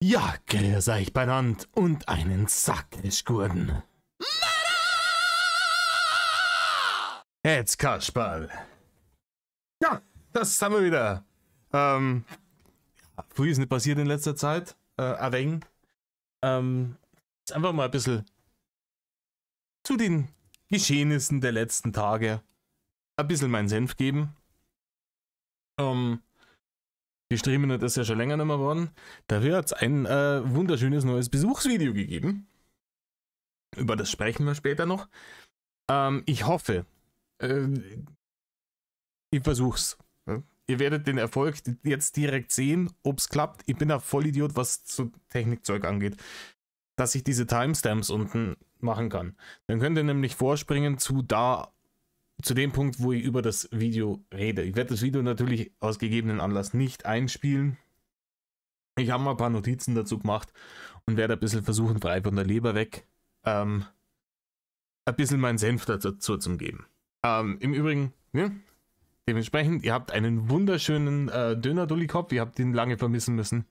Ja, grüß euch benannt und einen Sackgurten. Jetzt Kasperl. Ja, das haben wir wieder. Früh ist nicht passiert in letzter Zeit. Ein wenig. Jetzt einfach mal ein bisschen zu den Geschehnissen der letzten Tage ein bisschen meinen Senf geben. Die Streamen ist ja schon länger nicht mehr geworden. Dafür hat es ein wunderschönes neues Besuchsvideo gegeben. Über das sprechen wir später noch. Ich hoffe, ich versuch's. Ihr werdet den Erfolg jetzt direkt sehen, ob es klappt. Ich bin ein Vollidiot, was so Technikzeug angeht. Dass ich diese Timestamps unten machen kann. Dann könnt ihr nämlich vorspringen zu dem Punkt, wo ich über das Video rede. Ich werde das Video natürlich aus gegebenen Anlass nicht einspielen. Ich habe mal ein paar Notizen dazu gemacht und werde ein bisschen versuchen, frei von der Leber weg, ein bisschen meinen Senf dazu zu geben. Im Übrigen, ja, dementsprechend, ihr habt einen wunderschönen Döner-Dulli-Kopf, ihr habt ihn lange vermissen müssen.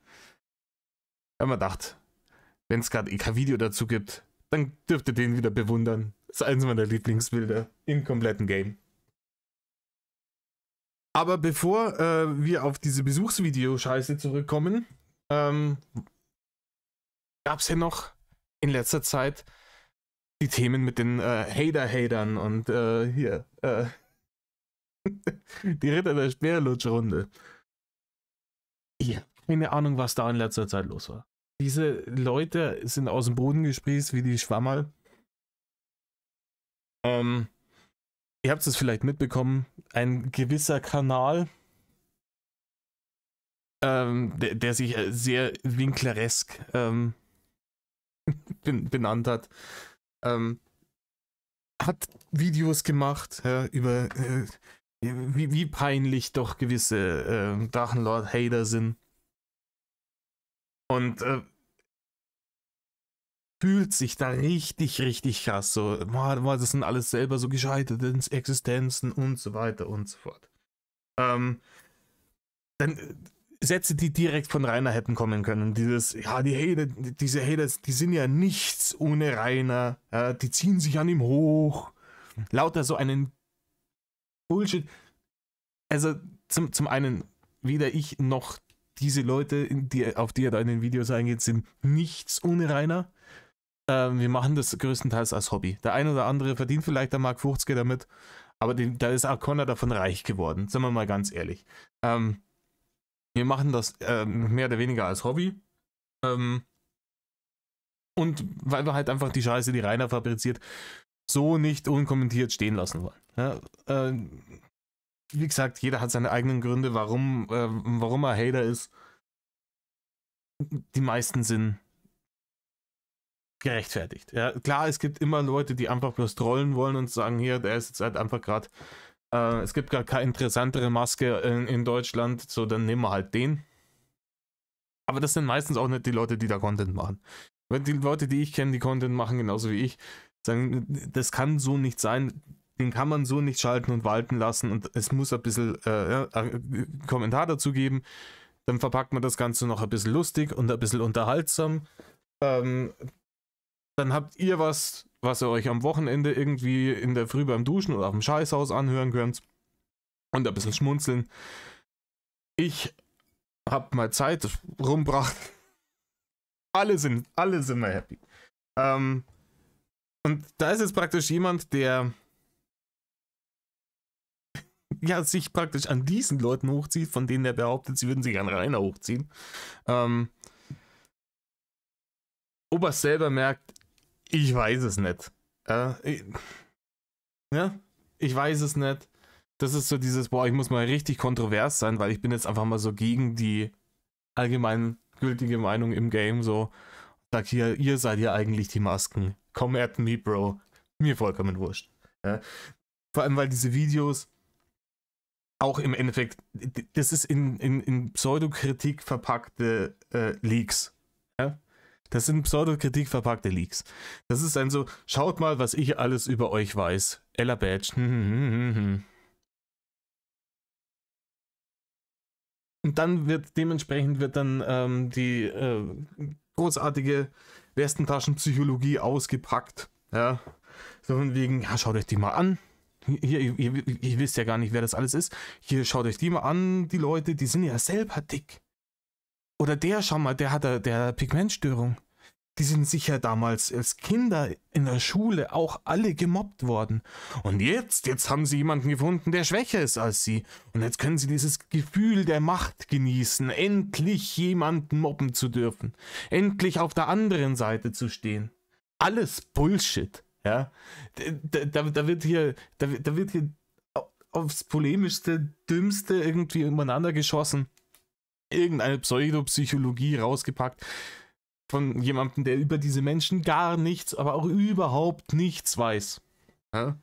Ich habe mir gedacht, wenn es gerade kein Video dazu gibt, dann dürft ihr den wieder bewundern. Das ist eines meiner Lieblingsbilder im kompletten Game. Aber bevor wir auf diese Besuchsvideo-Scheiße zurückkommen, gab es ja noch in letzter Zeit die Themen mit den Hater-Hatern und hier, die Ritter der Speerlutsch-Runde. Ich habe keine Ahnung, was da in letzter Zeit los war. Diese Leute sind aus dem Boden gesprießt wie die Schwammerl. Ihr habt es vielleicht mitbekommen, ein gewisser Kanal, der sich sehr winkleresk benannt hat, hat Videos gemacht über wie peinlich doch gewisse Drachenlord-Hater sind. Und fühlt sich da richtig krass so, das sind alles selber so gescheiterte Existenzen und so weiter und so fort. Dann Sätze, die direkt von Rainer hätten kommen können. Diese Hater, die sind ja nichts ohne Rainer, die ziehen sich an ihm hoch. Lauter so einen Bullshit. Also zum einen, weder ich noch diese Leute, auf die er da in den Videos eingeht, sind nichts ohne Rainer. Wir machen das größtenteils als Hobby. Der ein oder andere verdient vielleicht ein Mark 50 damit, aber da ist auch keiner davon reich geworden. Sagen wir mal ganz ehrlich. Wir machen das mehr oder weniger als Hobby. Und weil wir halt einfach die Scheiße, die Rainer fabriziert, so nicht unkommentiert stehen lassen wollen. Ja, wie gesagt, jeder hat seine eigenen Gründe, warum er Hater ist. Die meisten sind gerechtfertigt. Ja, klar, es gibt immer Leute, die einfach bloß trollen wollen und sagen, hier, der ist jetzt halt einfach gerade, es gibt gar keine interessantere Maske in Deutschland, so, dann nehmen wir halt den. Aber das sind meistens auch nicht die Leute, die da Content machen. Wenn die Leute, die ich kenne, die Content machen, genauso wie ich, sagen, das kann so nicht sein, den kann man so nicht schalten und walten lassen und es muss ein bisschen Kommentar dazu geben. Dann verpackt man das Ganze noch ein bisschen lustig und ein bisschen unterhaltsam. Dann habt ihr was ihr euch am Wochenende irgendwie in der Früh beim Duschen oder auf dem Scheißhaus anhören könnt und ein bisschen schmunzeln. Ich hab mal Zeit rumgebracht. Alle sind mal happy. Und da ist jetzt praktisch jemand, der ja sich praktisch an diesen Leuten hochzieht, von denen er behauptet, sie würden sich an Rainer hochziehen. Ob er es selber merkt, ich weiß es nicht. Ich weiß es nicht. Das ist so dieses, ich muss mal richtig kontrovers sein, weil ich bin jetzt einfach mal so gegen die allgemein gültige Meinung im Game, so, sag hier, ihr seid ja eigentlich die Masken. Come at me, Bro. Mir vollkommen wurscht. Ja? Vor allem, weil diese Videos auch im Endeffekt, das ist in Pseudokritik verpackte Leaks. Ja? Das sind Pseudokritik verpackte Leaks. Das ist ein so, schaut mal, was ich alles über euch weiß. Ella Badge. Und dann wird dementsprechend dann die großartige Westentaschenpsychologie ausgepackt. Ja, so von wegen, ja, schaut euch die mal an. Hier, ihr wisst ja gar nicht, wer das alles ist. Hier, schaut euch die mal an, die Leute, die sind ja selber dick. Oder der, schau mal, der hat Pigmentstörung. Die sind sicher damals als Kinder in der Schule auch alle gemobbt worden. Und jetzt haben sie jemanden gefunden, der schwächer ist als sie. Und jetzt können sie dieses Gefühl der Macht genießen, endlich jemanden mobben zu dürfen. Endlich auf der anderen Seite zu stehen. Alles Bullshit. Ja? Da wird hier aufs polemischste, dümmste irgendwie umeinander geschossen. Irgendeine Pseudopsychologie rausgepackt. Von jemandem, der über diese Menschen gar nichts, aber auch überhaupt nichts weiß. Ja?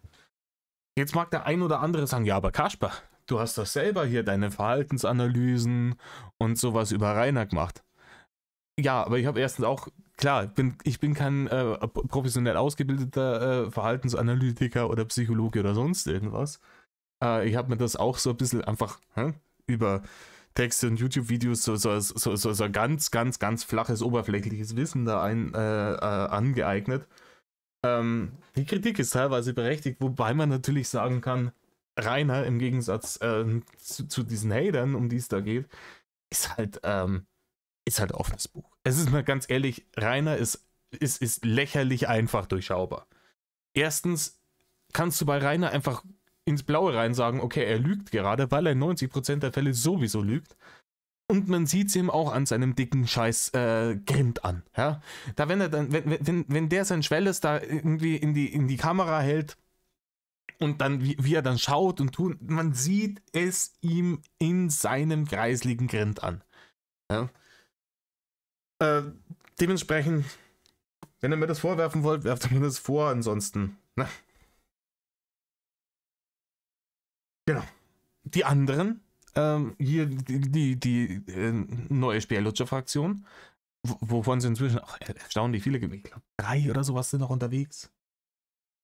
Jetzt mag der ein oder andere sagen, ja, aber Kasper, du hast doch selber hier deine Verhaltensanalysen und sowas über Rainer gemacht. Ja, aber ich habe erstens auch, klar, ich bin kein professionell ausgebildeter Verhaltensanalytiker oder Psychologe oder sonst irgendwas. Ich habe mir das auch so ein bisschen einfach über Texte und YouTube-Videos so ganz, ganz, ganz flaches, oberflächliches Wissen da angeeignet. Die Kritik ist teilweise berechtigt, wobei man natürlich sagen kann, Rainer im Gegensatz zu diesen Hatern, um die es da geht, ist halt offenes Buch. Es ist mal ganz ehrlich, Rainer ist lächerlich einfach durchschaubar. Erstens kannst du bei Rainer einfach ins Blaue rein sagen, okay, er lügt gerade, weil er in 90% der Fälle sowieso lügt. Und man sieht es ihm auch an seinem dicken Scheiß Grind an. Ja? Da wenn der sein Schwelles da irgendwie in die Kamera hält und dann, wie er dann schaut und tut, man sieht es ihm in seinem kreisligen Grind an. Ja? Dementsprechend, wenn ihr mir das vorwerfen wollt, werft mir das vor, ansonsten, na. Genau. Die anderen, hier die neue Speerlutscher-Fraktion, wovon sie inzwischen auch erstaunlich viele gibt. Ich glaube, 3 oder sowas sind noch unterwegs.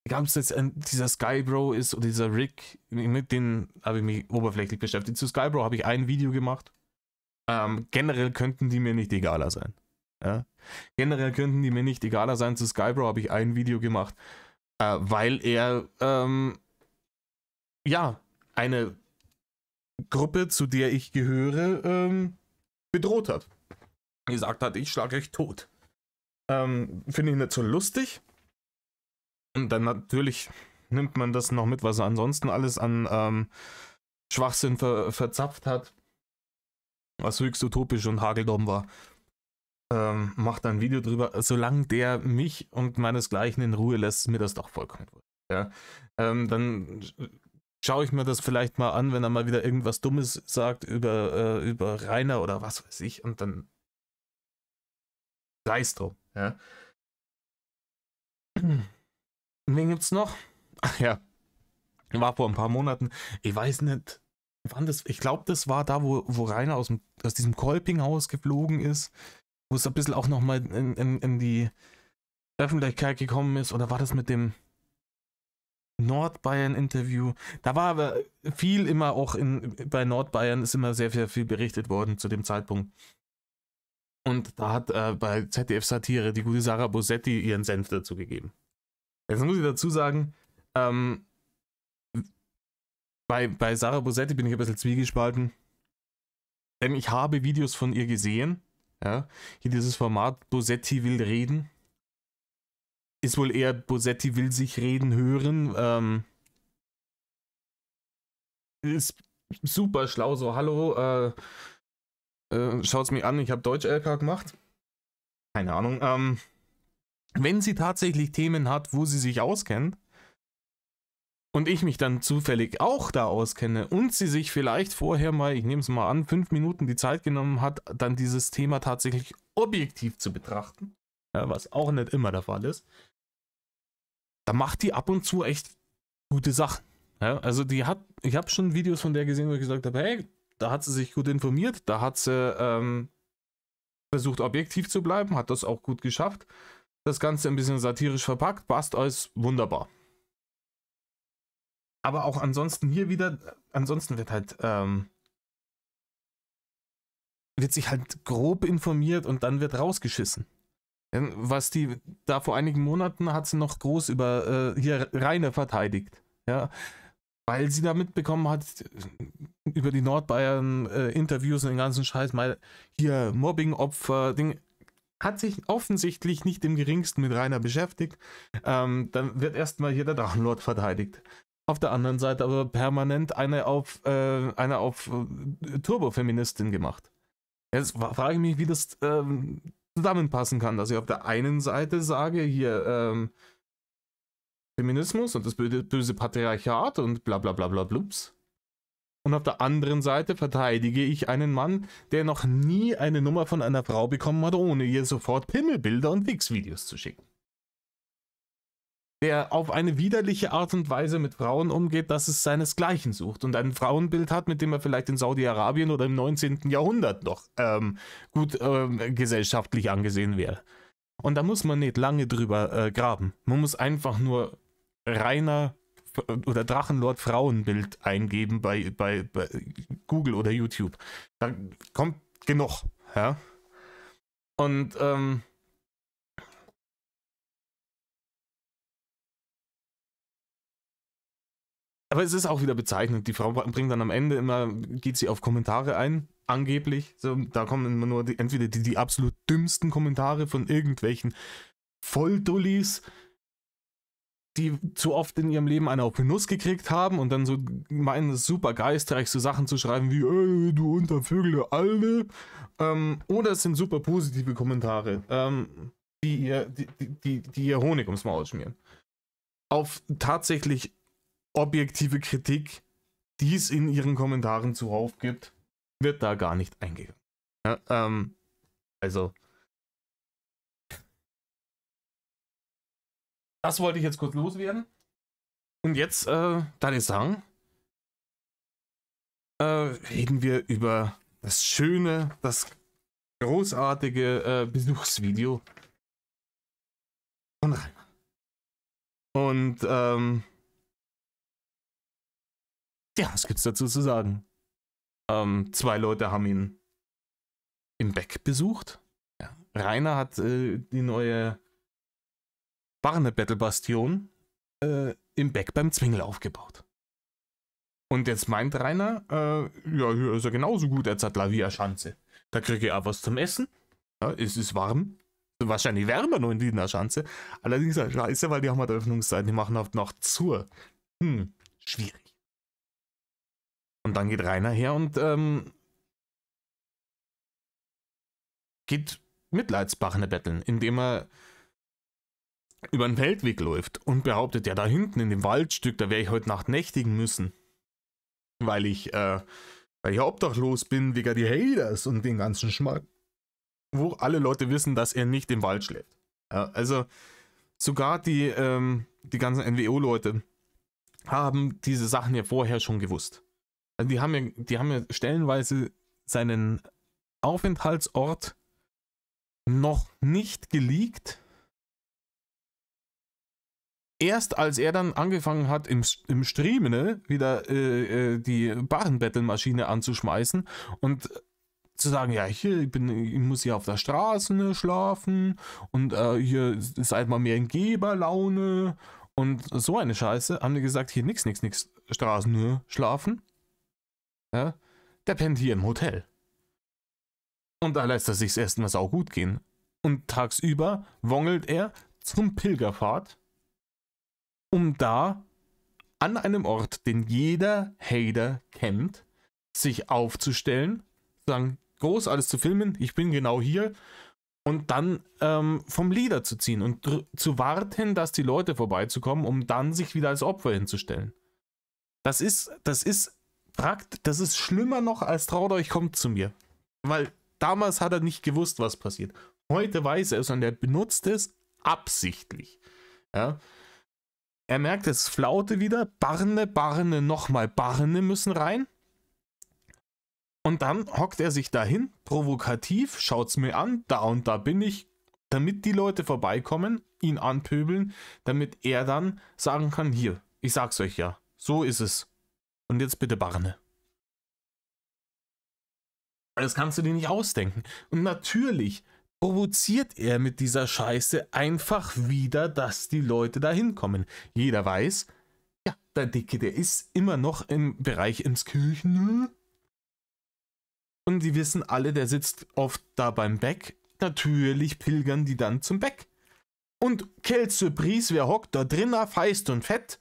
Gab es jetzt dieser Skybro ist oder dieser Rick, mit denen habe ich mich oberflächlich beschäftigt. Zu Skybro habe ich ein Video gemacht. Generell könnten die mir nicht egaler sein. Ja? Generell könnten die mir nicht egaler sein. Zu Skybro habe ich ein Video gemacht, weil er eine Gruppe, zu der ich gehöre, bedroht hat. Gesagt hat, ich schlage euch tot. Finde ich nicht so lustig. Und dann natürlich nimmt man das noch mit, was er ansonsten alles an Schwachsinn verzapft hat. Was höchst utopisch und hageldumm war. Macht ein Video drüber. Solange der mich und meinesgleichen in Ruhe lässt, ist mir das doch vollkommen wurscht. Ja? Dann schaue ich mir das vielleicht mal an, wenn er mal wieder irgendwas Dummes sagt über Rainer oder was weiß ich, und dann sei es drum. Ja. Wen gibt's noch? Ach ja, war vor ein paar Monaten, ich weiß nicht, wann das, ich glaube, das war da, wo Rainer aus diesem Kolpinghaus geflogen ist, wo es ein bisschen auch nochmal in die Öffentlichkeit gekommen ist, oder war das mit dem Nordbayern-Interview? Da war aber viel immer auch bei Nordbayern ist immer sehr, sehr viel berichtet worden zu dem Zeitpunkt. Und da hat bei ZDF Satire die gute Sarah Bosetti ihren Senf dazu gegeben. Jetzt muss ich dazu sagen, bei Sarah Bosetti bin ich ein bisschen zwiegespalten, denn ich habe Videos von ihr gesehen. Ja? Hier dieses Format Bosetti will reden. Ist wohl eher Bosetti will sich reden hören. Ist super schlau, so hallo, schaut's mir an, ich habe Deutsch-LK gemacht. Keine Ahnung. Wenn sie tatsächlich Themen hat, wo sie sich auskennt und ich mich dann zufällig auch da auskenne und sie sich vielleicht vorher mal, ich nehme es mal an, 5 Minuten die Zeit genommen hat, dann dieses Thema tatsächlich objektiv zu betrachten, ja, was auch nicht immer der Fall ist, da macht die ab und zu echt gute Sachen. Ja, also ich habe schon Videos von der gesehen, wo ich gesagt habe, hey, da hat sie sich gut informiert, da hat sie versucht objektiv zu bleiben, hat das auch gut geschafft. Das Ganze ein bisschen satirisch verpackt, passt alles wunderbar. Aber auch ansonsten hier wieder, ansonsten wird halt wird sich halt grob informiert und dann wird rausgeschissen. Was die, da vor einigen Monaten hat sie noch groß über hier Rainer verteidigt. Ja, weil sie da mitbekommen hat, über die Nordbayern Interviews und den ganzen Scheiß, mal hier Mobbing-Opfer, Ding, hat sich offensichtlich nicht im geringsten mit Rainer beschäftigt. Dann wird erstmal hier der Drachenlord verteidigt. Auf der anderen Seite aber permanent eine auf Turbofeministin gemacht. Jetzt frage ich mich, wie das zusammenpassen kann, dass ich auf der einen Seite sage, hier Feminismus und das böse Patriarchat und bla bla bla bla blups. Und auf der anderen Seite verteidige ich einen Mann, der noch nie eine Nummer von einer Frau bekommen hat, ohne ihr sofort Pimmelbilder und Wix-Videos zu schicken. Der auf eine widerliche Art und Weise mit Frauen umgeht, dass es seinesgleichen sucht und ein Frauenbild hat, mit dem er vielleicht in Saudi-Arabien oder im 19. Jahrhundert noch gut gesellschaftlich angesehen wäre. Und da muss man nicht lange drüber graben. Man muss einfach nur Rainer oder Drachenlord Frauenbild eingeben bei Google oder YouTube. Da kommt genug. Ja? Und aber es ist auch wieder bezeichnend. Die Frau bringt dann am Ende immer, geht sie auf Kommentare ein, angeblich. So, da kommen immer nur entweder die absolut dümmsten Kommentare von irgendwelchen Volldullis, die zu oft in ihrem Leben eine auf den Nuss gekriegt haben und dann so meinen, es super geistreich, so Sachen zu schreiben wie, du Untervögel, Alter. Oder es sind super positive Kommentare, die ihr Honig ums Maul schmieren. Auf tatsächlich objektive Kritik, die es in ihren Kommentaren zuhauf gibt, wird da gar nicht eingegangen. Ja, also, das wollte ich jetzt kurz loswerden. Und jetzt, da ich sagen, reden wir über das schöne, das großartige Besuchsvideo von Rainer. Und, ja, was gibt's dazu zu sagen? 2 Leute haben ihn im Beck besucht. Ja. Rainer hat die neue Barne-Battle-Bastion im Beck beim Zwingel aufgebaut. Und jetzt meint Rainer, ja, hier ist er genauso gut als Lavia Schanze. Da kriege ich auch was zum Essen. Ja, es ist warm. Wahrscheinlich wärmer nur in Wiener Schanze. Allerdings ist scheiße, weil die haben halt Öffnungszeiten, die machen oft noch zu. Schwierig. Und dann geht Rainer her und geht Mitleidsbachne betteln, indem er über den Feldweg läuft und behauptet, ja, da hinten in dem Waldstück, da werde ich heute Nacht nächtigen müssen. Weil ich obdachlos bin, wegen die Haters und den ganzen Schmack. Wo alle Leute wissen, dass er nicht im Wald schläft. Ja, also sogar die ganzen NWO-Leute haben diese Sachen ja vorher schon gewusst. Also die haben ja stellenweise seinen Aufenthaltsort noch nicht geleakt. Erst als er dann angefangen hat, im Streamen wieder die Barren-Battle-Maschine anzuschmeißen und zu sagen, ja, ich muss hier auf der Straße schlafen und hier seid mal mehr in Geberlaune und so eine Scheiße, haben die gesagt, hier nix, Straßen schlafen. Ja, der pennt hier im Hotel. Und da lässt er sich's erstmal saugut gehen. Und tagsüber wongelt er zum Pilgerpfad, um da an einem Ort, den jeder Hater kennt, sich aufzustellen, sagen, groß alles zu filmen, ich bin genau hier, und dann vom Leader zu ziehen und zu warten, dass die Leute vorbeizukommen, um dann sich wieder als Opfer hinzustellen. Das ist schlimmer noch als traut euch, kommt zu mir. Weil damals hat er nicht gewusst, was passiert. Heute weiß er es und er benutzt es absichtlich. Ja. Er merkt, es flaute wieder, Barne, nochmal Barne müssen rein. Und dann hockt er sich dahin, provokativ, schaut's mir an, da und da bin ich, damit die Leute vorbeikommen, ihn anpöbeln, damit er dann sagen kann, hier, ich sag's euch ja, so ist es. Und jetzt bitte Barne. Das kannst du dir nicht ausdenken. Und natürlich provoziert er mit dieser Scheiße einfach wieder, dass die Leute da hinkommen. Jeder weiß, ja, der Dicke, der ist immer noch im Bereich Emskirchen. Und die wissen alle, der sitzt oft da beim Beck. Natürlich pilgern die dann zum Beck. Und quelle surprise, wer hockt da drinnen, feist und fett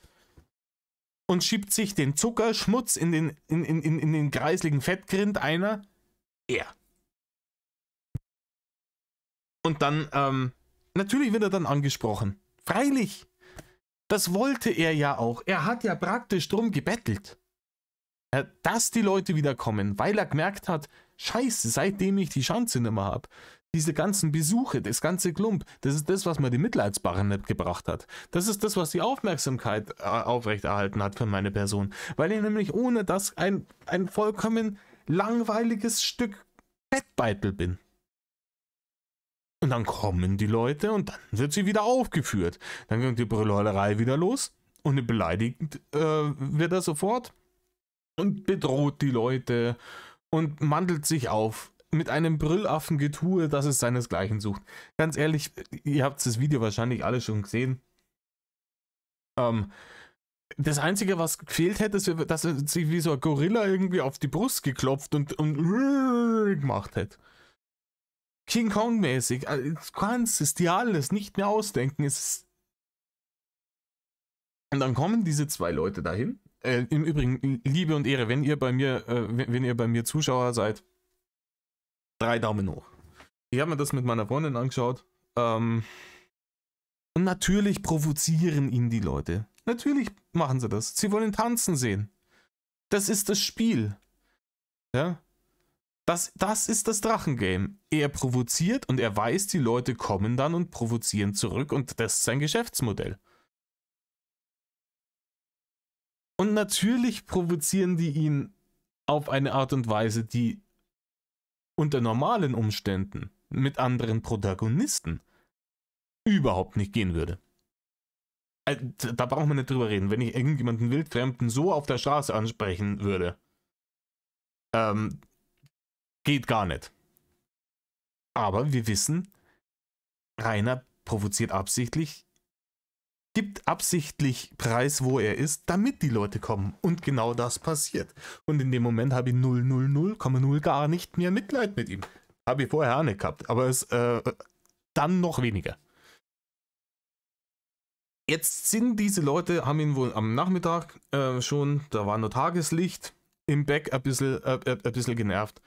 und schiebt sich den Zuckerschmutz in den kreisligen Fettgrind einer? Er. Und dann, natürlich wird er dann angesprochen. Freilich. Das wollte er ja auch. Er hat ja praktisch drum gebettelt, dass die Leute wiederkommen, weil er gemerkt hat, scheiße, seitdem ich die Schanze nicht mehr habe. Diese ganzen Besuche, das ganze Klump, das ist das, was mir die Mitleidsbarren nicht gebracht hat. Das ist das, was die Aufmerksamkeit aufrechterhalten hat für meine Person. Weil ich nämlich ohne das ein vollkommen langweiliges Stück Fettbeitel bin. Und dann kommen die Leute und dann wird sie wieder aufgeführt. Dann geht die Brüllerei wieder los und beleidigt wird er sofort und bedroht die Leute und mandelt sich auf mit einem Brüllaffengetue, das es seinesgleichen sucht. Ganz ehrlich, ihr habt das Video wahrscheinlich alle schon gesehen. Das Einzige, was gefehlt hätte, ist, dass er sich wie so ein Gorilla irgendwie auf die Brust geklopft und gemacht hätte. King Kong-mäßig. Du kannst es dir alles nicht mehr ausdenken. Und dann kommen diese zwei Leute dahin. Im Übrigen, Liebe und Ehre, wenn ihr bei mir Zuschauer seid, 3 Daumen hoch. Ich habe mir das mit meiner Freundin angeschaut. Und natürlich provozieren ihn die Leute. Natürlich machen sie das. Sie wollen tanzen sehen. Das ist das Spiel. Ja? Das ist das Drachengame. Er provoziert und er weiß, die Leute kommen dann und provozieren zurück und das ist sein Geschäftsmodell. Und natürlich provozieren die ihn auf eine Art und Weise, die unter normalen Umständen mit anderen Protagonisten überhaupt nicht gehen würde. Da braucht man nicht drüber reden. Wenn ich irgendjemanden Wildfremden so auf der Straße ansprechen würde, geht gar nicht. Aber wir wissen, Rainer provoziert absichtlich, gibt absichtlich preis, wo er ist, damit die Leute kommen. Und genau das passiert. Und in dem Moment habe ich 0,0 gar nicht mehr Mitleid mit ihm. Habe ich vorher auch nicht gehabt, aber es dann noch weniger. Jetzt sind diese Leute, haben ihn wohl am Nachmittag schon, da war nur Tageslicht, im Back ein bisschen genervt.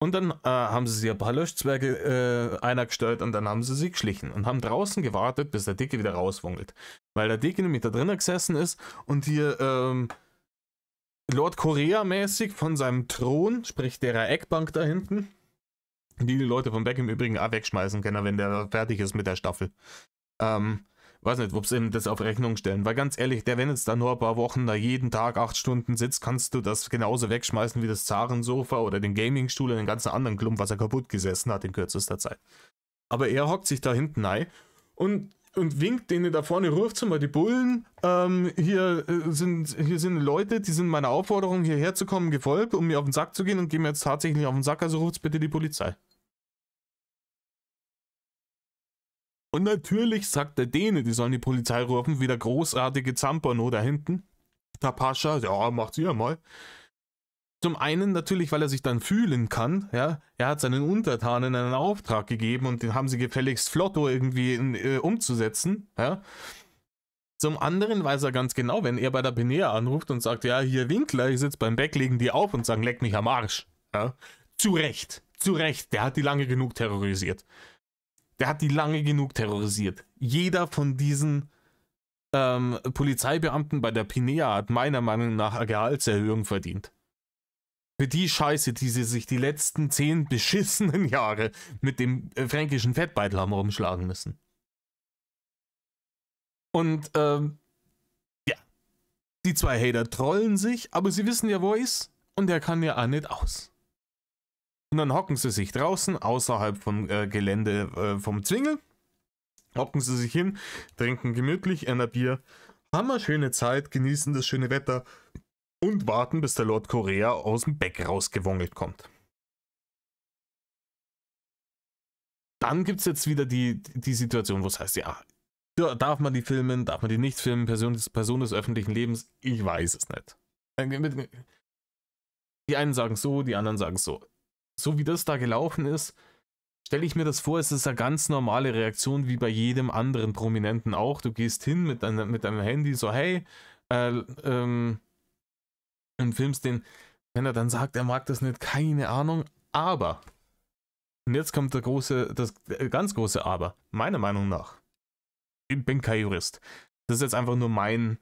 Und dann haben sie sich ein paar Löschzwerge eingestellt und dann haben sie sich geschlichen und haben draußen gewartet, bis der Dicke wieder rauswungelt. Weil der Dicke nämlich da drinnen gesessen ist und hier Lord Korea-mäßig von seinem Thron, sprich der Eckbank da hinten, die Leute vom Back im Übrigen auch wegschmeißen können, wenn der fertig ist mit der Staffel. Weiß nicht, ob sie ihm das auf Rechnung stellen, weil ganz ehrlich, wenn jetzt da nur ein paar Wochen da jeden Tag 8 Stunden sitzt, kannst du das genauso wegschmeißen wie das Zarensofa oder den Gamingstuhl und den ganzen anderen Klump, was er kaputt gesessen hat in kürzester Zeit. Aber er hockt sich da hinten rein und winkt denen da vorne, ruft mal die Bullen, hier sind Leute, die sind meiner Aufforderung hierher zu kommen gefolgt, um mir auf den Sack zu gehen und gehen mir jetzt tatsächlich auf den Sack, also ruft bitte die Polizei. Und natürlich sagt der Däne, die sollen die Polizei rufen, wie der großartige Zampano da hinten. Der Pascha, ja, macht sie ja mal. Zum einen natürlich, weil er sich dann fühlen kann, ja. Er hat seinen Untertanen einen Auftrag gegeben und den haben sie gefälligst flotto irgendwie umzusetzen, ja. Zum anderen weiß er ganz genau, wenn er bei der Pinea anruft und sagt, ja, hier Winkler, ich sitze beim Beck, legen die auf und sagen, leck mich am Arsch. Ja. Zu Recht, der hat die lange genug terrorisiert. Jeder von diesen Polizeibeamten bei der Pinea hat meiner Meinung nach eine Gehaltserhöhung verdient. Für die Scheiße, die sie sich die letzten 10 beschissenen Jahre mit dem fränkischen Fettbeitel haben rumschlagen müssen. Und ja, die zwei Hater trollen sich, aber sie wissen ja, wo er ist und er kann ja auch nicht aus. Und dann hocken sie sich draußen, außerhalb vom Gelände vom Zwingel, hocken sie sich hin, trinken gemütlich ein Bier, haben eine schöne Zeit, genießen das schöne Wetter und warten, bis der Lord Korea aus dem Beck rausgewongelt kommt. dann gibt es jetzt wieder die Situation, wo es heißt, ja, darf man die filmen, darf man die nicht filmen, Person des öffentlichen Lebens, ich weiß es nicht. Die einen sagen so, die anderen sagen so. So wie das da gelaufen ist, stelle ich mir das vor, es ist eine ganz normale Reaktion wie bei jedem anderen Prominenten auch. Du gehst hin mit deinem Handy, so hey, und filmst den, wenn er dann sagt, er mag das nicht, keine Ahnung, aber, und jetzt kommt das ganz große Aber, meiner Meinung nach, ich bin kein Jurist, das ist jetzt einfach nur mein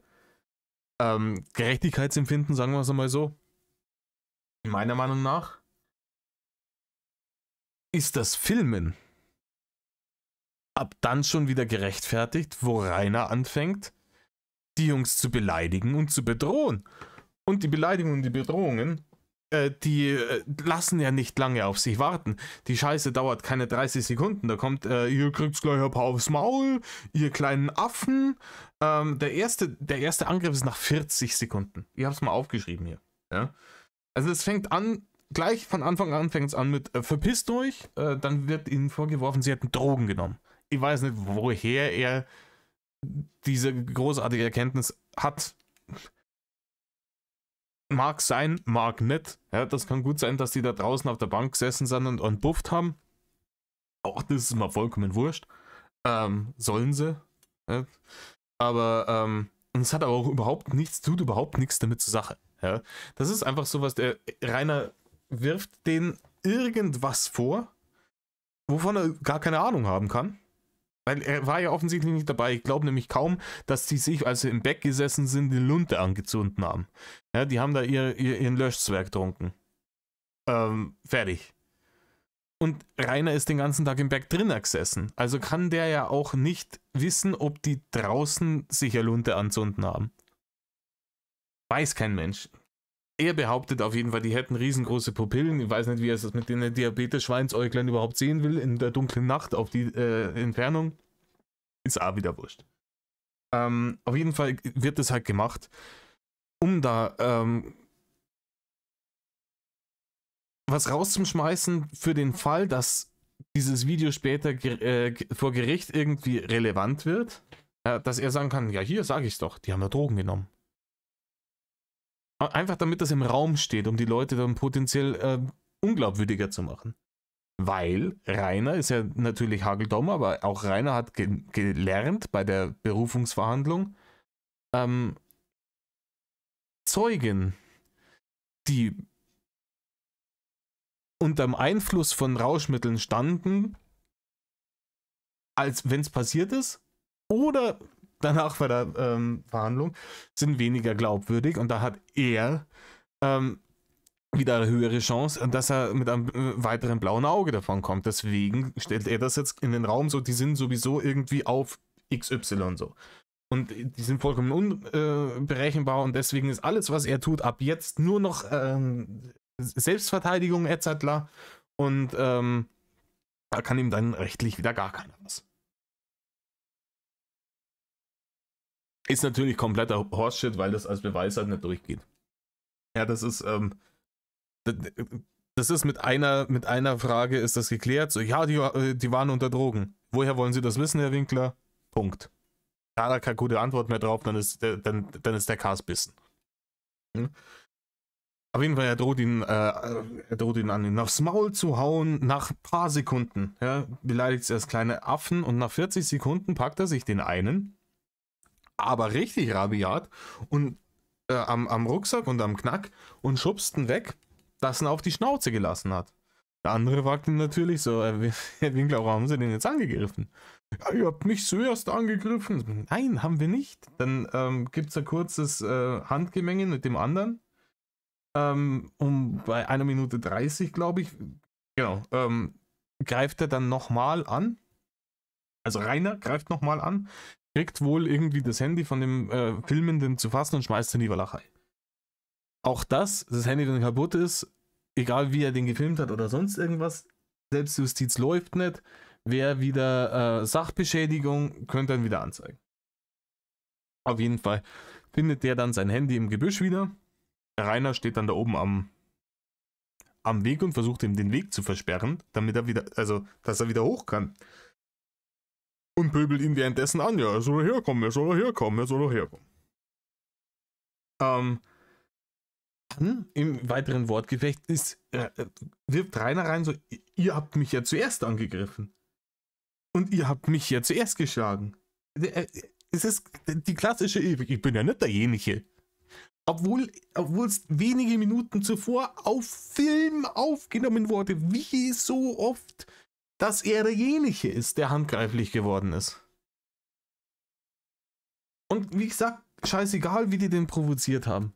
Gerechtigkeitsempfinden, sagen wir es einmal so, meiner Meinung nach ist das Filmen ab dann schon wieder gerechtfertigt, wo Rainer anfängt, die Jungs zu beleidigen und zu bedrohen. Und die Beleidigungen und die Bedrohungen, die lassen ja nicht lange auf sich warten. Die Scheiße dauert keine 30 Sekunden. Da kommt, ihr kriegt's gleich ein paar aufs Maul, ihr kleinen Affen. Der erste Angriff ist nach 40 Sekunden. Ich hab's mal aufgeschrieben hier. Ja? Also es fängt an, gleich von Anfang an fängt es an mit verpisst euch, dann wird ihnen vorgeworfen, sie hätten Drogen genommen. Ich weiß nicht, woher er diese großartige Erkenntnis hat. Mag sein, mag nicht. Ja, das kann gut sein, dass die da draußen auf der Bank gesessen sind und bufft haben. Auch das ist mir vollkommen wurscht. Sollen sie. Ja. Aber es hat aber auch tut überhaupt nichts damit zur Sache. Ja. Das ist einfach sowas, der Rainer wirft denen irgendwas vor, wovon er gar keine Ahnung haben kann. Weil er war ja offensichtlich nicht dabei. Ich glaube nämlich kaum, dass die sich, als sie im Bett gesessen sind, die Lunte angezündet haben. Ja, die haben da ihren Löschzwerg getrunken. Fertig. Und Rainer ist den ganzen Tag im Berg drinnen gesessen. Also kann der ja auch nicht wissen, ob die draußen sich eine Lunte anzünden haben. Weiß kein Mensch. Er behauptet auf jeden Fall, die hätten riesengroße Pupillen. Ich weiß nicht, wie er es mit den Diabetes-Schweinsäuglein überhaupt sehen will, in der dunklen Nacht auf die Entfernung. Ist auch wieder wurscht. Auf jeden Fall wird das halt gemacht, um da was rauszuschmeißen für den Fall, dass dieses Video später vor Gericht irgendwie relevant wird, dass er sagen kann, ja hier sage ich es doch, die haben ja Drogen genommen. Einfach damit das im Raum steht, um die Leute dann potenziell unglaubwürdiger zu machen. Weil Rainer ist ja natürlich hageldumm, aber auch Rainer hat gelernt bei der Berufungsverhandlung, Zeugen, die unterm Einfluss von Rauschmitteln standen, als wenn es passiert ist, oder danach bei der Verhandlung, sind weniger glaubwürdig, und da hat er wieder eine höhere Chance, dass er mit einem weiteren blauen Auge davon kommt. Deswegen stellt er das jetzt in den Raum so, die sind sowieso irgendwie auf XY so. Und die sind vollkommen unberechenbar, und deswegen ist alles, was er tut, ab jetzt nur noch Selbstverteidigung etc. Und da kann ihm dann rechtlich wieder gar keiner was. Ist natürlich kompletter Horseshit, weil das als Beweis halt nicht durchgeht. Ja, das ist mit einer Frage ist das geklärt. So, ja, die waren unter Drogen. Woher wollen Sie das wissen, Herr Winkler? Punkt. Da hat er keine gute Antwort mehr drauf, dann ist der Cast bissen. Hm? Auf jeden Fall, er droht ihn an, ihn aufs Maul zu hauen, nach ein paar Sekunden. Ja, beleidigt er als kleine Affen, und nach 40 Sekunden packt er sich den einen, aber richtig rabiat, und am Rucksack und am Knack, und schubst ihn weg, dass ihn auf die Schnauze gelassen hat. Der andere fragt ihn natürlich so, Herr Winkler, warum haben Sie den jetzt angegriffen? Ja, ihr habt mich zuerst angegriffen. Nein, haben wir nicht. Dann gibt es ein kurzes Handgemenge mit dem anderen. Bei 1 Minute 30, glaube ich, genau, greift er dann nochmal an. Also Rainer greift nochmal an, kriegt wohl irgendwie das Handy von dem Filmenden zu fassen und schmeißt es in die Walachei. Auch das Handy, wenn kaputt ist, egal wie er den gefilmt hat oder sonst irgendwas, Selbstjustiz läuft nicht, wäre wieder Sachbeschädigung, könnte dann wieder anzeigen. Auf jeden Fall findet der dann sein Handy im Gebüsch wieder. Der Rainer steht dann da oben am Weg und versucht ihm den Weg zu versperren, damit er wieder, also, dass er wieder hoch kann. Und pöbelt ihn währenddessen an, ja, er soll herkommen, er soll herkommen, er soll herkommen. Dann im weiteren Wortgefecht wirft Rainer rein so, ihr habt mich ja zuerst angegriffen. Und ihr habt mich ja zuerst geschlagen. Es ist die klassische, ich bin ja nicht derjenige. Obwohl es wenige Minuten zuvor auf Film aufgenommen wurde, wie so oft, dass er derjenige ist, der handgreiflich geworden ist. Und wie gesagt, scheißegal, wie die den provoziert haben.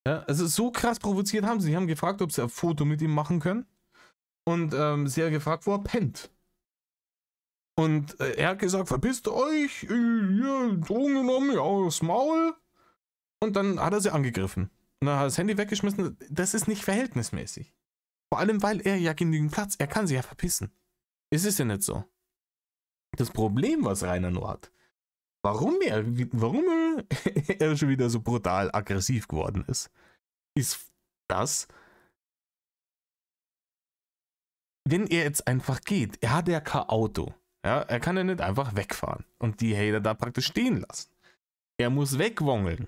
Ja, also so krass provoziert haben sie. Sie haben gefragt, ob sie ein Foto mit ihm machen können. Und sie haben gefragt, wo er pennt. Und er hat gesagt, verpisst euch, hier, Drogen genommen, ja, aufs Maul. Und dann hat er sie angegriffen. Und dann hat er das Handy weggeschmissen. Das ist nicht verhältnismäßig. Vor allem, weil er ja genügend Platz, er kann sie ja verpissen. Es ist ja nicht so. Das Problem, was Rainer nur hat, warum er schon wieder so brutal aggressiv geworden ist das, wenn er jetzt einfach geht, er hat ja kein Auto. Ja, er kann ja nicht einfach wegfahren und die Hater da praktisch stehen lassen. Er muss wegwongeln.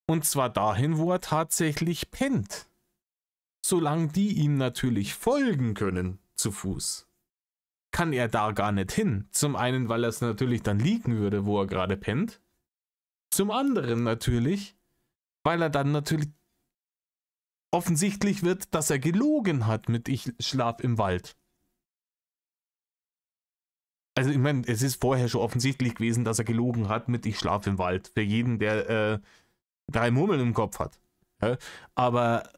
Und zwar dahin, wo er tatsächlich pennt. Solange die ihm natürlich folgen können, zu Fuß, kann er da gar nicht hin. Zum einen, weil er es natürlich dann liegen würde, wo er gerade pennt. Zum anderen natürlich, weil er dann natürlich offensichtlich wird, dass er gelogen hat mit ich schlaf im Wald. Also ich meine, es ist vorher schon offensichtlich gewesen, dass er gelogen hat mit ich schlaf im Wald. Für jeden, der 3 Murmeln im Kopf hat. Ja? Aber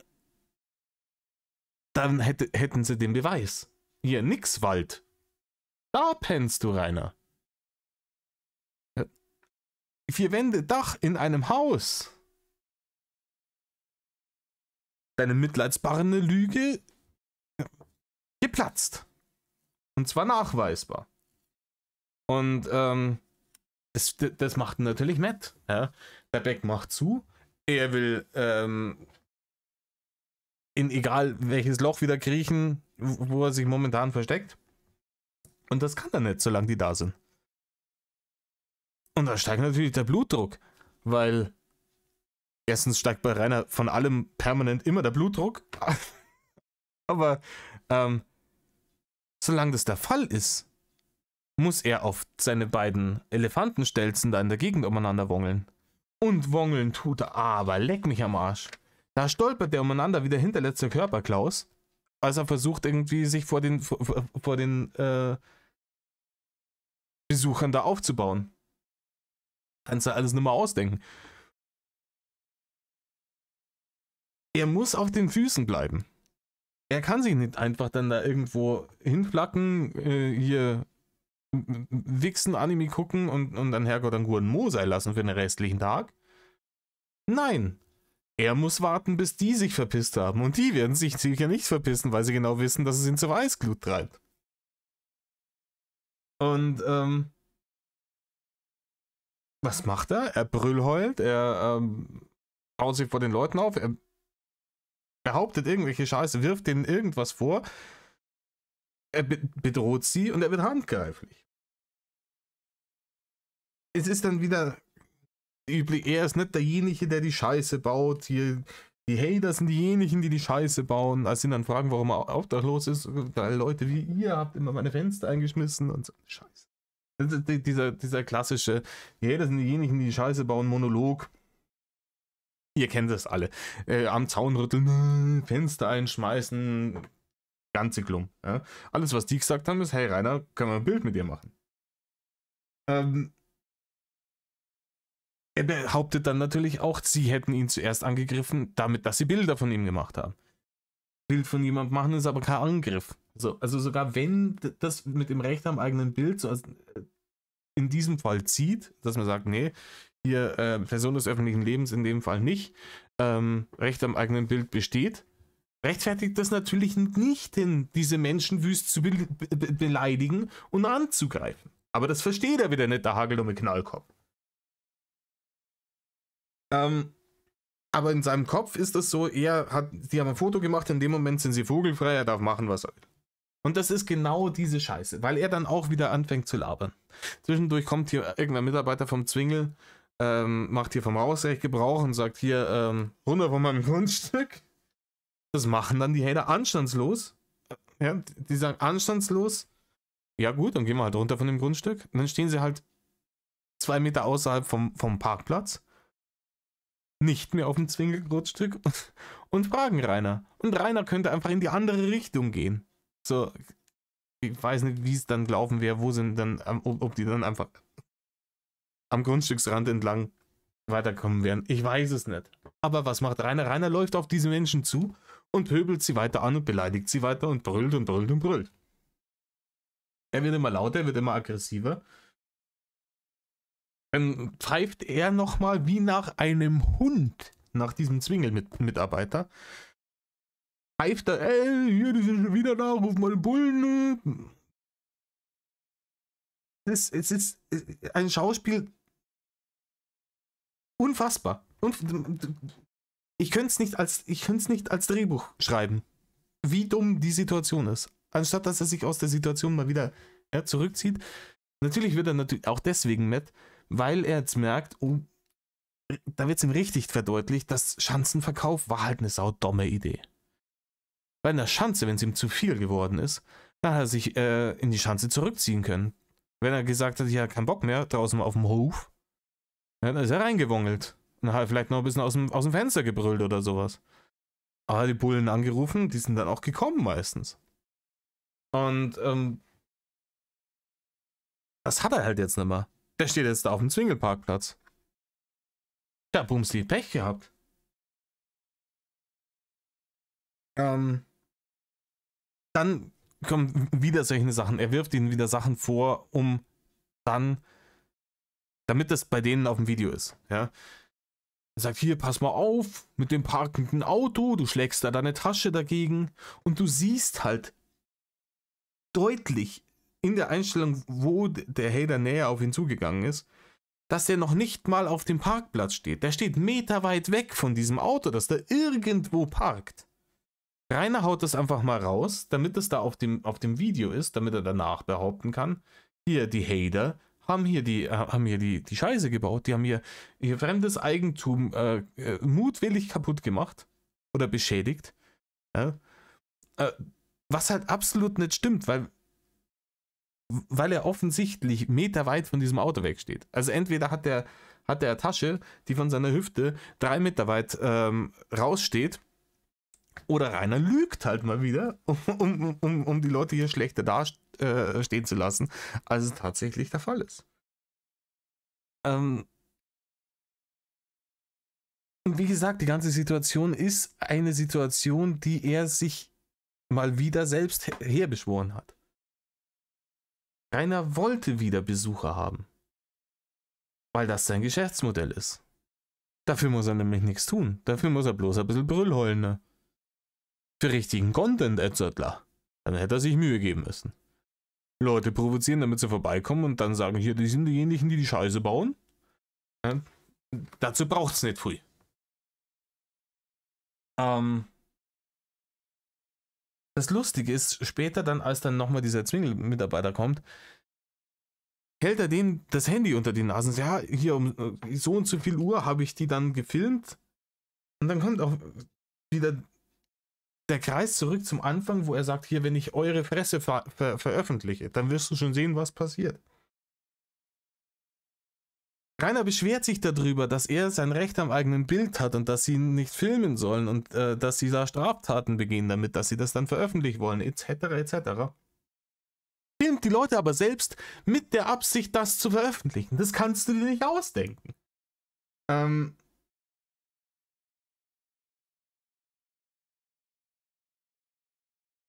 dann hätten sie den Beweis. Hier, nix Wald. Da pennst du, Rainer. 4 Wände, Dach in einem Haus. Deine mitleidsbarende Lüge geplatzt. Und zwar nachweisbar. Und das macht ihn natürlich matt. Ja? Der Beck macht zu. Er will in egal welches Loch wieder kriechen, wo er sich momentan versteckt. Und das kann er nicht, solange die da sind. Und da steigt natürlich der Blutdruck, weil erstens steigt bei Rainer von allem permanent immer der Blutdruck. Aber solange das der Fall ist, muss er auf seine beiden Elefantenstelzen da in der Gegend umeinander wongeln. Und wongeln tut er, aber leck mich am Arsch. Da stolpert der umeinander wie der hinterletzte Körperklaus, als er versucht irgendwie sich vor den Besuchern da aufzubauen. Kannst du alles nicht mehr ausdenken. Er muss auf den Füßen bleiben. Er kann sich nicht einfach dann da irgendwo hinflacken, hier wichsen, Anime gucken und dann Herrgott an Gurren Mo sein lassen für den restlichen Tag. Nein. Er muss warten, bis die sich verpisst haben. Und die werden sich sicher nicht verpissen, weil sie genau wissen, dass es ihn zur Weißglut treibt. Und, was macht er? Er brüllheult, er haut sich vor den Leuten auf, er behauptet irgendwelche Scheiße, wirft denen irgendwas vor, er bedroht sie und er wird handgreiflich. Es ist dann wieder üblich, er ist nicht derjenige, der die Scheiße baut, hier, die Hater sind diejenigen, die die Scheiße bauen, als sie dann fragen, warum er obdachlos ist, weil Leute wie ihr habt immer meine Fenster eingeschmissen und so, Scheiße. Dieser klassische, die Hater sind diejenigen, die die Scheiße bauen, Monolog. Ihr kennt das alle. Am Zaun rütteln, Fenster einschmeißen, ganze Klum. Ja? Alles, was die gesagt haben, ist, hey Rainer, können wir ein Bild mit dir machen? Er behauptet dann natürlich auch, sie hätten ihn zuerst angegriffen, damit, dass sie Bilder von ihm gemacht haben. Bild von jemandem machen ist aber kein Angriff. Also sogar wenn das mit dem Recht am eigenen Bild so in diesem Fall zieht, dass man sagt, nee, hier Person des öffentlichen Lebens in dem Fall nicht, Recht am eigenen Bild besteht, rechtfertigt das natürlich nicht hin, diese Menschen wüst zu beleidigen und anzugreifen. Aber das versteht er wieder nicht, der hageldumme Knallkopf. Aber in seinem Kopf ist das so, die haben ein Foto gemacht, in dem Moment sind sie vogelfrei, er darf machen, was er will. Und das ist genau diese Scheiße, weil er dann auch wieder anfängt zu labern. Zwischendurch kommt hier irgendein Mitarbeiter vom Zwingel, macht hier vom Hausrecht Gebrauch und sagt hier, runter von meinem Grundstück. Das machen dann die Hater anstandslos. Ja, die sagen anstandslos, ja gut, dann gehen wir halt runter von dem Grundstück. Und dann stehen sie halt 2 Meter außerhalb vom Parkplatz, nicht mehr auf dem Zwingelgrundstück und fragen Rainer. Und Rainer könnte einfach in die andere Richtung gehen. So, ich weiß nicht, wie es dann gelaufen wäre, wo sind dann, ob die dann einfach am Grundstücksrand entlang weiterkommen werden. Ich weiß es nicht. Aber was macht Rainer? Rainer läuft auf diese Menschen zu und pöbelt sie weiter an und beleidigt sie weiter und brüllt und brüllt und brüllt. Er wird immer lauter, er wird immer aggressiver. Dann pfeift er nochmal wie nach einem Hund nach diesem Zwingel-Mitarbeiter. Pfeift er, ey, hier, die sind schon wieder da, ruf mal den Bullen. Es ist ein Schauspiel unfassbar. Ich könnte es nicht als Drehbuch schreiben, wie dumm die Situation ist. Anstatt dass er sich aus der Situation mal wieder zurückzieht. Natürlich wird er auch deswegen nett, weil er jetzt merkt, oh, da wird es ihm richtig verdeutlicht, dass Schanzenverkauf war halt eine saudumme Idee. Bei einer Schanze, wenn es ihm zu viel geworden ist, dann hat er sich in die Schanze zurückziehen können. Wenn er gesagt hat, ich habe keinen Bock mehr, draußen auf dem Hof, dann ist er reingewongelt. Und hat vielleicht noch ein bisschen aus dem Fenster gebrüllt oder sowas. Aber die Bullen angerufen, die sind dann auch gekommen meistens. Und das hat er halt jetzt nicht mehr. Der steht jetzt da auf dem Zwingelparkplatz. Ja, Bumsli, Pech gehabt. Dann kommen wieder solche Sachen. Er wirft ihnen wieder Sachen vor, damit das bei denen auf dem Video ist. Ja? Er sagt, hier, pass mal auf mit dem parkenden Auto, du schlägst da deine Tasche dagegen und du siehst halt deutlich in der Einstellung, wo der Hater näher auf ihn zugegangen ist, dass der noch nicht mal auf dem Parkplatz steht. Der steht meterweit weg von diesem Auto, das da irgendwo parkt. Rainer haut das einfach mal raus, damit es da auf dem Video ist, damit er danach behaupten kann, hier die Hater haben hier die Scheiße gebaut, die haben hier ihr fremdes Eigentum mutwillig kaputt gemacht oder beschädigt. Ja? Was halt absolut nicht stimmt, weil er offensichtlich meterweit von diesem Auto wegsteht. Also entweder hat der eine Tasche, die von seiner Hüfte 3 Meter weit raussteht, oder Rainer lügt halt mal wieder, um die Leute hier schlechter dastehen zu lassen, als es tatsächlich der Fall ist. Und wie gesagt, die ganze Situation ist eine Situation, die er sich mal wieder selbst herbeschworen hat. Rainer wollte wieder Besucher haben, weil das sein Geschäftsmodell ist. Dafür muss er nämlich nichts tun. Dafür muss er bloß ein bisschen Brüll heulen. Ne? Für richtigen Content, Etzertler. Dann hätte er sich Mühe geben müssen. Leute provozieren, damit sie vorbeikommen und dann sagen, hier, die sind diejenigen, die die Scheiße bauen. Ja, dazu braucht es nicht viel. Das Lustige ist, später dann, als dann nochmal dieser Zwingel-Mitarbeiter kommt, hält er denen das Handy unter die Nase und sagt, ja, hier um so und so viel Uhr habe ich die dann gefilmt. Und dann kommt auch wieder der Kreis zurück zum Anfang, wo er sagt, hier, wenn ich eure Fresse veröffentliche, dann wirst du schon sehen, was passiert. Rainer beschwert sich darüber, dass er sein Recht am eigenen Bild hat und dass sie ihn nicht filmen sollen und dass sie da Straftaten begehen damit, dass sie das dann veröffentlichen wollen, etc. etc. Filmt die Leute aber selbst mit der Absicht, das zu veröffentlichen. Das kannst du dir nicht ausdenken.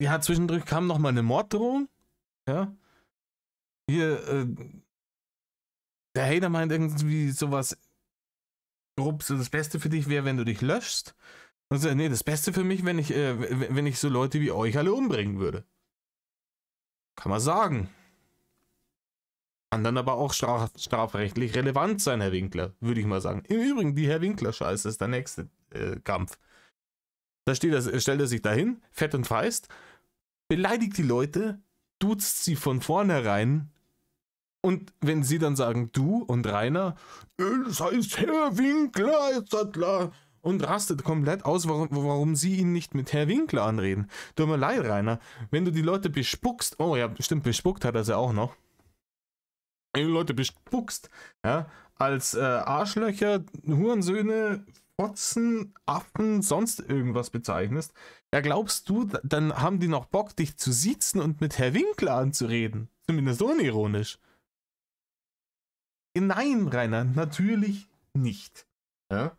Ja, zwischendurch kam noch mal eine Morddrohung. Ja. Hier, der Hater meint irgendwie sowas grob, so das Beste für dich wäre, wenn du dich löschst. Also, nee, das Beste für mich, wenn ich so Leute wie euch alle umbringen würde. Kann man sagen. Kann dann aber auch strafrechtlich relevant sein, Herr Winkler, würde ich mal sagen. Im Übrigen, die Herr Winkler-Scheiße ist der nächste Kampf. Da stellt er sich dahin, fett und feist, beleidigt die Leute, duzt sie von vornherein und wenn sie dann sagen, du und Rainer, das heißt Herr Winkler, etc. und rastet komplett aus, warum sie ihn nicht mit Herr Winkler anreden. Tut mir leid, Rainer, wenn du die Leute bespuckst, oh ja, stimmt, bespuckt hat er sie auch noch, wenn du Leute bespuckst, ja, als Arschlöcher, Hurensöhne, Fotzen, Affen, sonst irgendwas bezeichnest, ja, glaubst du, dann haben die noch Bock, dich zu siezen und mit Herr Winkler anzureden? Zumindest unironisch. Nein, Rainer, natürlich nicht. Ja?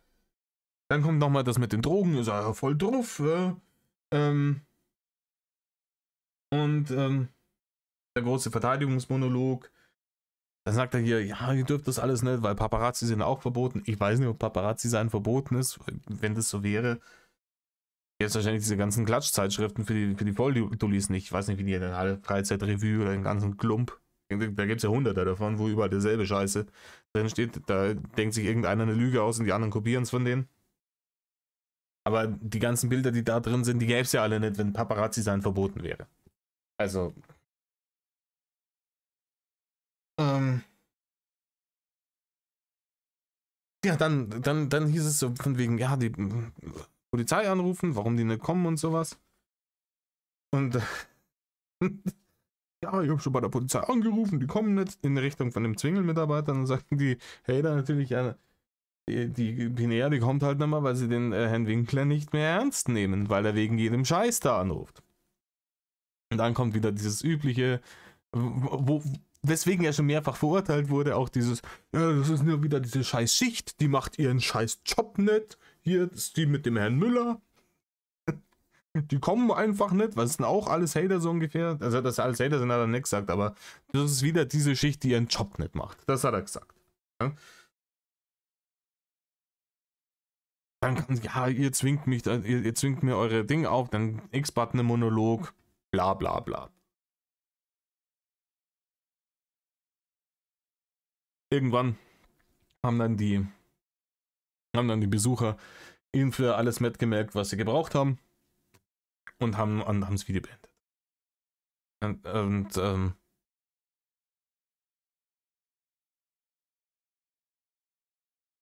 Dann kommt nochmal das mit den Drogen, ist ja voll drauf. Ja? Der große Verteidigungsmonolog. Dann sagt er hier, ja, ihr dürft das alles nicht, weil Paparazzi sind auch verboten. Ich weiß nicht, ob Paparazzi sein verboten ist. Wenn das so wäre, jetzt wahrscheinlich diese ganzen Klatschzeitschriften für die Volldullis nicht. Ich weiß nicht, wie die in der Freizeitrevue oder den ganzen Klump. Da gibt es ja hunderte davon, wo überall derselbe Scheiße drin steht. Da denkt sich irgendeiner eine Lüge aus und die anderen kopieren es von denen. Aber die ganzen Bilder, die da drin sind, die gäbe es ja alle nicht, wenn Paparazzi sein verboten wäre. Also. Ja, dann hieß es so von wegen, ja, die Polizei anrufen, warum die nicht kommen und sowas. Und ja, ich habe schon bei der Polizei angerufen, die kommen nicht, in Richtung von dem Zwingel-Mitarbeiter. Und dann sagten die, hey, da natürlich, ja, die Binär, die kommt halt nochmal, weil sie den Herrn Winkler nicht mehr ernst nehmen, weil er wegen jedem Scheiß da anruft. Und dann kommt wieder dieses übliche, weswegen er schon mehrfach verurteilt wurde, auch dieses, ja, das ist nur wieder diese scheiß Schicht, die macht ihren scheiß Job nicht. Hier ist die mit dem Herrn Müller. Die kommen einfach nicht, was sind auch alles Hater so ungefähr. Also, dass alles Hater sind, hat er nicht gesagt, aber das ist wieder diese Schicht, die ihren Job nicht macht. Das hat er gesagt. Ja? Dann, ja, ihr zwingt mir eure Dinge auf, dann X-Button-Monolog, bla bla bla. Irgendwann haben dann die Besucher ihn für alles mitgemerkt, was sie gebraucht haben und haben das Video beendet.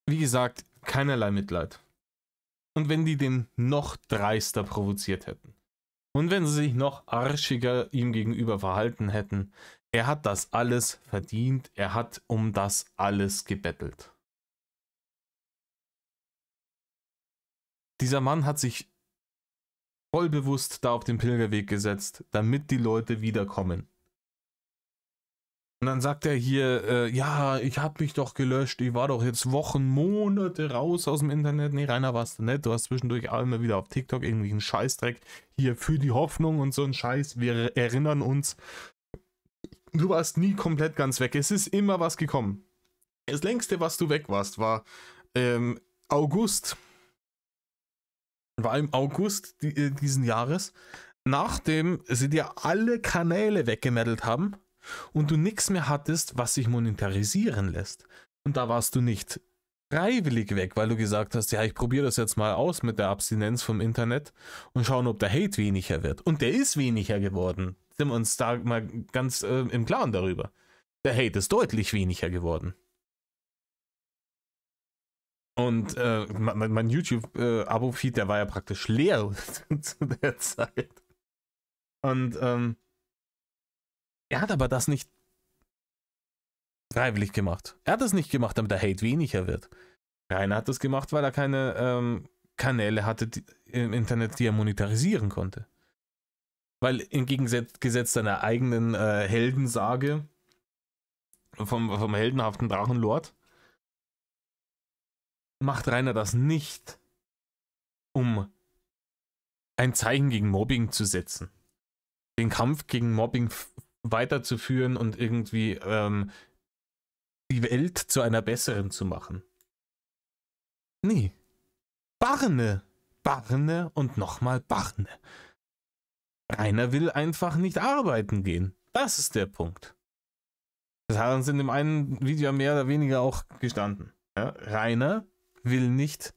Wie gesagt, keinerlei Mitleid. Und wenn die den noch dreister provoziert hätten und wenn sie sich noch arschiger ihm gegenüber verhalten hätten, er hat das alles verdient, er hat um das alles gebettelt. Dieser Mann hat sich vollbewusst da auf den Pilgerweg gesetzt, damit die Leute wiederkommen. Und dann sagt er hier, ja, ich hab mich doch gelöscht, ich war doch jetzt Wochen, Monate raus aus dem Internet. Nee, Rainer, warst du nicht, du hast zwischendurch auch immer wieder auf TikTok irgendwie einen Scheißdreck hier für die Hoffnung und so ein Scheiß, wir erinnern uns. Du warst nie komplett ganz weg, es ist immer was gekommen. Das längste, was du weg warst, war August. War im August diesen Jahres, nachdem sie dir alle Kanäle weggemeldet haben und du nichts mehr hattest, was sich monetarisieren lässt. Und da warst du nicht freiwillig weg, weil du gesagt hast, ja, ich probiere das jetzt mal aus mit der Abstinenz vom Internet und schauen, ob der Hate weniger wird. Und der ist weniger geworden. Sind wir uns da mal ganz im Klaren darüber. Der Hate ist deutlich weniger geworden. Und mein YouTube-Abo-Feed, der war ja praktisch leer zu der Zeit. Und er hat aber das nicht freiwillig gemacht. Er hat das nicht gemacht, damit der Hate weniger wird. Rainer hat das gemacht, weil er keine Kanäle hatte im Internet, die er monetarisieren konnte. Weil im Gegensatz seiner eigenen Heldensage vom heldenhaften Drachenlord macht Rainer das nicht, um ein Zeichen gegen Mobbing zu setzen. Den Kampf gegen Mobbing weiterzuführen und irgendwie die Welt zu einer besseren zu machen. Nee. Barne und nochmal Barne. Rainer will einfach nicht arbeiten gehen. Das ist der Punkt. Das hat uns in dem einen Video mehr oder weniger auch gestanden. Ja? Rainer will nicht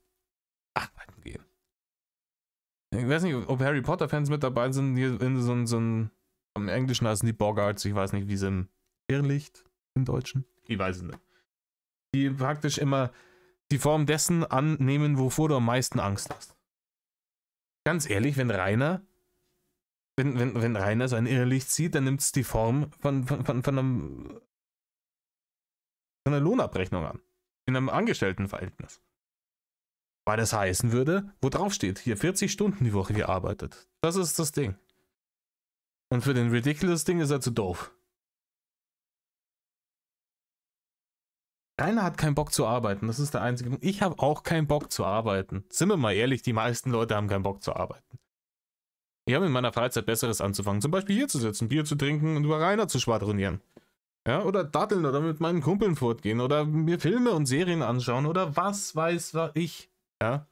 arbeiten gehen. Ich weiß nicht, ob Harry Potter-Fans mit dabei sind. Hier in so ein im Englischen heißen die Boggarts, ich weiß nicht, wie sie im Irrlicht im Deutschen. Ich weiß es nicht. Die praktisch immer die Form dessen annehmen, wovor du am meisten Angst hast. Ganz ehrlich, wenn Rainer so ein Irrlicht sieht, dann nimmt es die Form von einer Lohnabrechnung an. In einem Angestelltenverhältnis. Weil das heißen würde, wo drauf steht, hier 40 Stunden die Woche gearbeitet. Das ist das Ding. Und für den Ridiculous Ding ist er zu doof. Rainer hat keinen Bock zu arbeiten, das ist der einzige Punkt. Ich habe auch keinen Bock zu arbeiten. Sind wir mal ehrlich, die meisten Leute haben keinen Bock zu arbeiten. Ich habe in meiner Freizeit Besseres anzufangen. Zum Beispiel hier zu sitzen, Bier zu trinken und über Rainer zu schwadronieren. Ja, oder datteln oder mit meinen Kumpeln fortgehen oder mir Filme und Serien anschauen oder was weiß ich. Ja?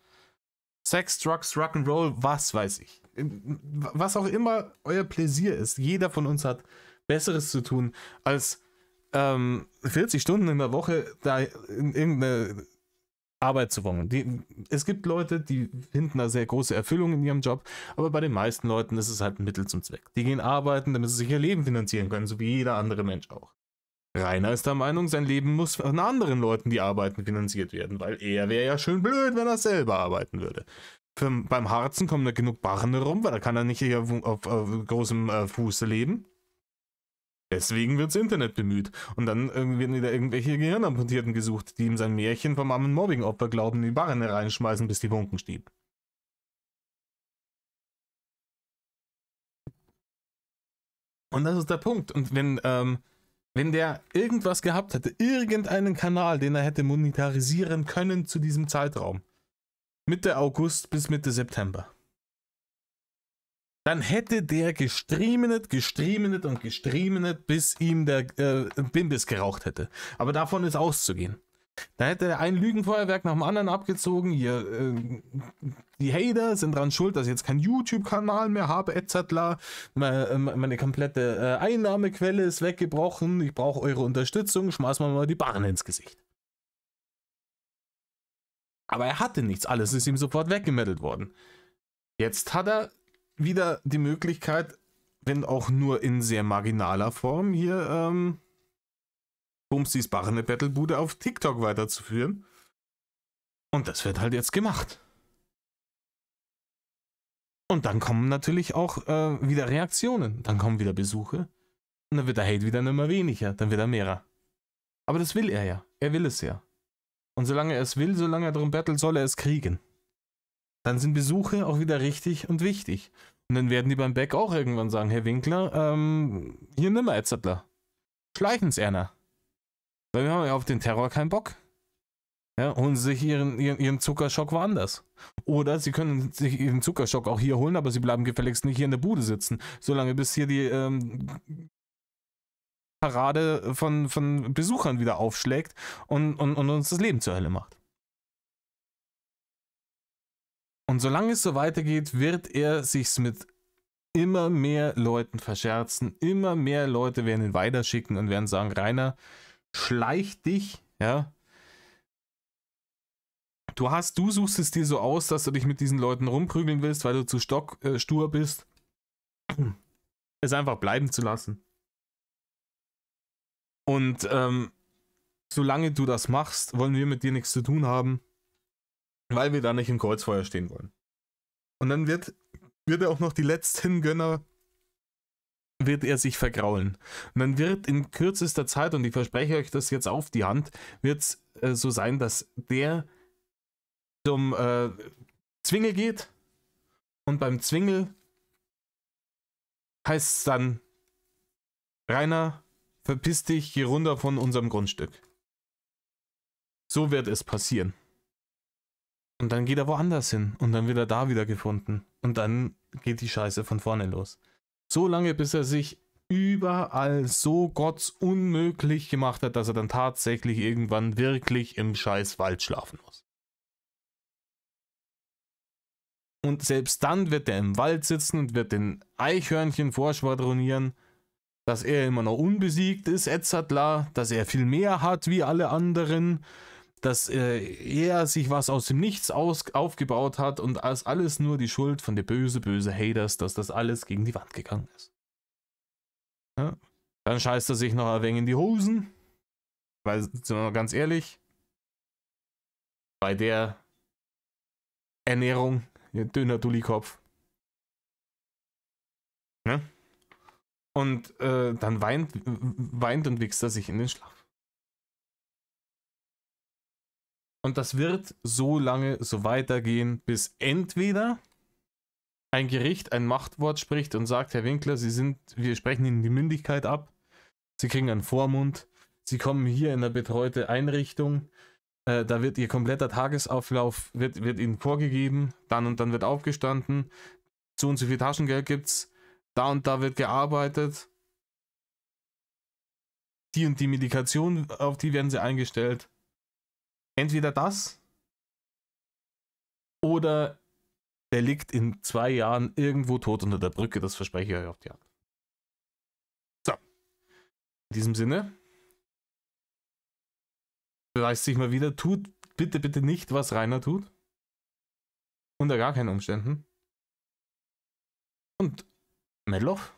Sex, Drugs, Rock'n'Roll, was weiß ich. Was auch immer euer Pläsier ist. Jeder von uns hat Besseres zu tun, als 40 Stunden in der Woche da in irgendeine Arbeit zu wollen. Es gibt Leute, die finden da sehr große Erfüllung in ihrem Job, aber bei den meisten Leuten ist es halt ein Mittel zum Zweck. Die gehen arbeiten, damit sie sich ihr Leben finanzieren können, so wie jeder andere Mensch auch. Rainer ist der Meinung, sein Leben muss von anderen Leuten, die arbeiten, finanziert werden, weil er wäre ja schön blöd, wenn er selber arbeiten würde. Beim Harzen kommen da genug Barren rum, weil da kann er nicht hier auf großem Fuße leben. Deswegen wird das Internet bemüht. Und dann werden wieder irgendwelche Gehirnamputierten gesucht, die ihm sein Märchen vom armen Mobbing-Opfer glauben, die Barren reinschmeißen, bis die Funken stieben. Und das ist der Punkt. Und wenn der irgendwas gehabt hätte, irgendeinen Kanal, den er hätte monetarisieren können zu diesem Zeitraum, Mitte August bis Mitte September, dann hätte der gestreamet, bis ihm der Bimbis geraucht hätte. Aber davon ist auszugehen. Da hätte er ein Lügenfeuerwerk nach dem anderen abgezogen. Hier, die Hater sind dran schuld, dass ich jetzt keinen YouTube-Kanal mehr habe, etc. Meine komplette Einnahmequelle ist weggebrochen. Ich brauche eure Unterstützung. Schmeißen wir mal die Barren ins Gesicht. Aber er hatte nichts. Alles ist ihm sofort weggemettelt worden. Jetzt hat er wieder die Möglichkeit, wenn auch nur in sehr marginaler Form, hier Bumstis Barrene Battlebude auf TikTok weiterzuführen. Und das wird halt jetzt gemacht. Und dann kommen natürlich auch wieder Reaktionen. Dann kommen wieder Besuche. Und dann wird der Hate wieder nicht mehr weniger. Dann wird er mehrer. Aber das will er ja. Er will es ja. Und solange er es will, solange er darum battelt, soll er es kriegen. Dann sind Besuche auch wieder richtig und wichtig. Und dann werden die beim Beck auch irgendwann sagen, Herr Winkler, hier nimmer etc. Schleichen's Erna. Weil wir haben ja auf den Terror keinen Bock. Ja, holen sie sich ihren Zuckerschock woanders. Oder sie können sich ihren Zuckerschock auch hier holen, aber sie bleiben gefälligst nicht hier in der Bude sitzen. Solange bis hier die Parade von Besuchern wieder aufschlägt und uns das Leben zur Hölle macht. Und solange es so weitergeht, wird er sich's mit immer mehr Leuten verscherzen. Immer mehr Leute werden ihn weiterschicken und werden sagen, Rainer, schleich dich, ja. Du suchst es dir so aus, dass du dich mit diesen Leuten rumprügeln willst, weil du zu stur bist. Es einfach bleiben zu lassen. Und solange du das machst, wollen wir mit dir nichts zu tun haben, weil wir da nicht im Kreuzfeuer stehen wollen. Und dann wird er auch noch die letzten Gönner, wird er sich vergraulen. Und dann wird in kürzester Zeit, und ich verspreche euch das jetzt auf die Hand, wird es so sein, dass der zum Zwingel geht und beim Zwingel heißt es dann, Rainer, verpiss dich, geh runter von unserem Grundstück. So wird es passieren. Und dann geht er woanders hin und dann wird er da wieder gefunden. Und dann geht die Scheiße von vorne los. So lange, bis er sich überall so gottsunmöglich gemacht hat, dass er dann tatsächlich irgendwann wirklich im scheiß Wald schlafen muss. Und selbst dann wird er im Wald sitzen und wird den Eichhörnchen vorschwadronieren, dass er immer noch unbesiegt ist, etc., dass er viel mehr hat wie alle anderen, dass er sich was aus dem Nichts aufgebaut hat und als alles nur die Schuld von den böse Haters, dass das alles gegen die Wand gegangen ist. Ja? Dann scheißt er sich noch ein wenig in die Hosen, weil, sind wir mal ganz ehrlich, bei der Ernährung, dünner Dullikopf. Ja? Und dann weint und wichst er sich in den Schlaf. Und das wird so lange so weitergehen, bis entweder ein Gericht ein Machtwort spricht und sagt, Herr Winkler, wir sprechen Ihnen die Mündigkeit ab, Sie kriegen einen Vormund, Sie kommen hier in eine betreute Einrichtung, da wird Ihr kompletter Tagesauflauf, wird Ihnen vorgegeben, dann und dann wird aufgestanden, so und so viel Taschengeld gibt's, da und da wird gearbeitet, die und die Medikation, auf die werden Sie eingestellt. Entweder das oder der liegt in 2 Jahren irgendwo tot unter der Brücke, das verspreche ich euch auf die Hand. So, in diesem Sinne, beweist sich mal wieder, tut bitte nicht, was Rainer tut. Unter gar keinen Umständen. Und Medloff?